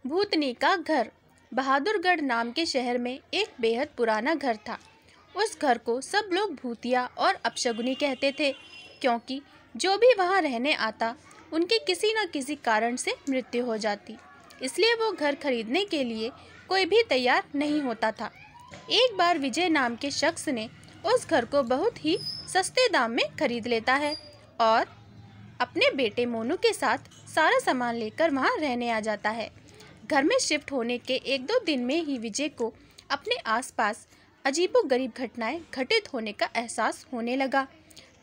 भूतनी का घर। बहादुरगढ़ नाम के शहर में एक बेहद पुराना घर था। उस घर को सब लोग भूतिया और अपशगुनी कहते थे, क्योंकि जो भी वहां रहने आता उनकी किसी न किसी कारण से मृत्यु हो जाती। इसलिए वो घर खरीदने के लिए कोई भी तैयार नहीं होता था। एक बार विजय नाम के शख्स ने उस घर को बहुत ही सस्ते दाम में खरीद लेता है और अपने बेटे मोनू के साथ सारा सामान लेकर वहां रहने आ जाता है। घर में शिफ्ट होने के 1-2 दिन में ही विजय को अपने आसपास अजीबोगरीब घटनाएं घटित होने का एहसास होने लगा।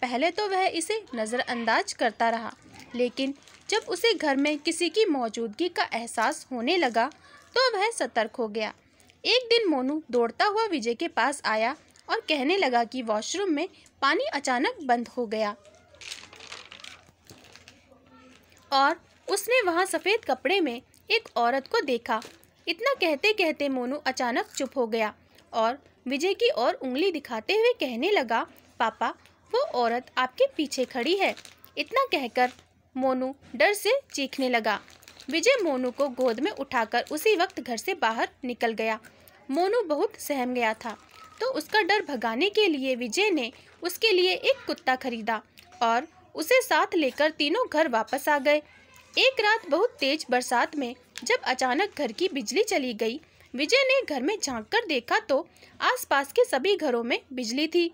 पहले तो वह इसे नज़रअंदाज करता रहा, लेकिन जब उसे घर में किसी की मौजूदगी का एहसास होने लगा तो वह सतर्क हो गया। एक दिन मोनू दौड़ता हुआ विजय के पास आया और कहने लगा कि वॉशरूम में पानी अचानक बंद हो गया और उसने वहां सफ़ेद कपड़े में एक औरत को देखा। इतना कहते कहते मोनू अचानक चुप हो गया और विजय की ओर उंगली दिखाते हुए कहने लगा, पापा, वो औरत आपके पीछे खड़ी है। इतना कहकर मोनू डर से चीखने लगा। विजय मोनू को गोद में उठाकर उसी वक्त घर से बाहर निकल गया। मोनू बहुत सहम गया था, तो उसका डर भगाने के लिए विजय ने उसके लिए एक कुत्ता खरीदा और उसे साथ लेकर तीनों घर वापस आ गए। एक रात बहुत तेज बरसात में जब अचानक घर की बिजली चली गई, विजय ने घर में झांककर देखा तो आसपास के सभी घरों में बिजली थी,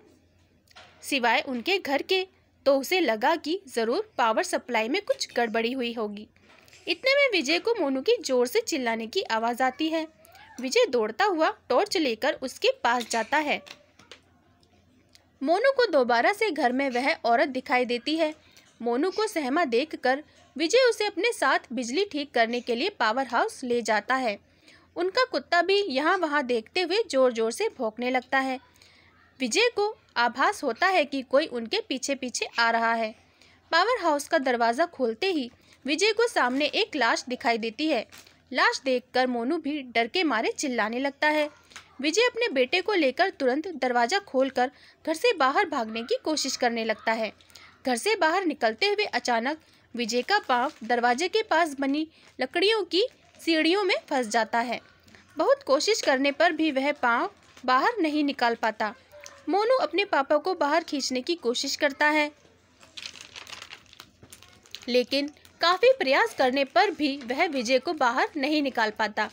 सिवाय उनके घर के। तो उसे लगा कि जरूर पावर सप्लाई में कुछ गड़बड़ी हुई होगी। इतने में विजय को मोनू की जोर से चिल्लाने की आवाज़ आती है। विजय दौड़ता हुआ टॉर्च लेकर उसके पास जाता है। मोनू को दोबारा से घर में वह औरत दिखाई देती है। मोनू को सहमा देखकर विजय उसे अपने साथ बिजली ठीक करने के लिए पावर हाउस ले जाता है। उनका कुत्ता भी यहाँ वहाँ देखते हुए जोर जोर से भौंकने लगता है। विजय को आभास होता है कि कोई उनके पीछे पीछे आ रहा है। पावर हाउस का दरवाज़ा खोलते ही विजय को सामने एक लाश दिखाई देती है। लाश देखकर मोनू भी डर के मारे चिल्लाने लगता है। विजय अपने बेटे को लेकर तुरंत दरवाज़ा खोलकर घर से बाहर भागने की कोशिश करने लगता है। घर से बाहर निकलते हुए अचानक विजय का पाँव दरवाजे के पास बनी लकड़ियों की सीढ़ियों में फंस जाता है। बहुत कोशिश करने पर भी वह पाँव बाहर नहीं निकाल पाता। मोनू अपने पापा को बाहर खींचने की कोशिश करता है, लेकिन काफ़ी प्रयास करने पर भी वह विजय को बाहर नहीं निकाल पाता।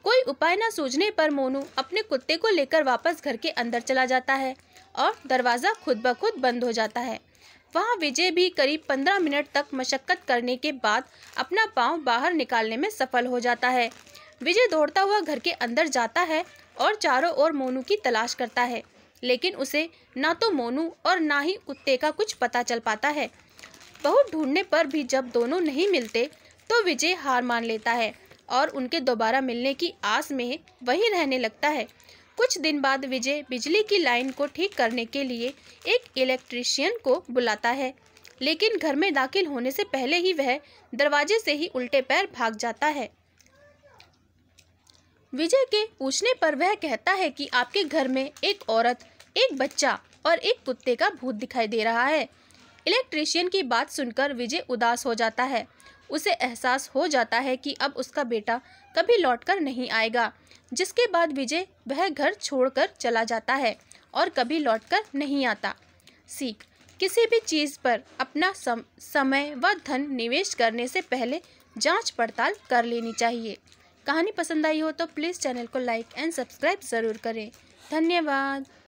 कोई उपाय न सूझने पर मोनू अपने कुत्ते को लेकर वापस घर के अंदर चला जाता है और दरवाज़ा खुद ब खुद बंद हो जाता है। वहाँ विजय भी करीब 15 मिनट तक मशक्कत करने के बाद अपना पाँव बाहर निकालने में सफल हो जाता है। विजय दौड़ता हुआ घर के अंदर जाता है और चारों ओर मोनू की तलाश करता है, लेकिन उसे ना तो मोनू और ना ही कुत्ते का कुछ पता चल पाता है। बहुत ढूंढने पर भी जब दोनों नहीं मिलते तो विजय हार मान लेता है और उनके दोबारा मिलने की आस में वहीं रहने लगता है। कुछ दिन बाद विजय बिजली की लाइन को ठीक करने के लिए एक इलेक्ट्रीशियन को बुलाता है, लेकिन घर में दाखिल होने से पहले ही वह दरवाजे से ही उल्टे पैर भाग जाता है। विजय के पूछने पर वह कहता है कि आपके घर में एक औरत, एक बच्चा और एक कुत्ते का भूत दिखाई दे रहा है। इलेक्ट्रीशियन की बात सुनकर विजय उदास हो जाता है। उसे एहसास हो जाता है कि अब उसका बेटा कभी लौटकर नहीं आएगा, जिसके बाद विजय वह घर छोड़कर चला जाता है और कभी लौटकर नहीं आता। सीख: किसी भी चीज़ पर अपना समय व धन निवेश करने से पहले जांच पड़ताल कर लेनी चाहिए। कहानी पसंद आई हो तो प्लीज़ चैनल को लाइक एंड सब्सक्राइब ज़रूर करें। धन्यवाद।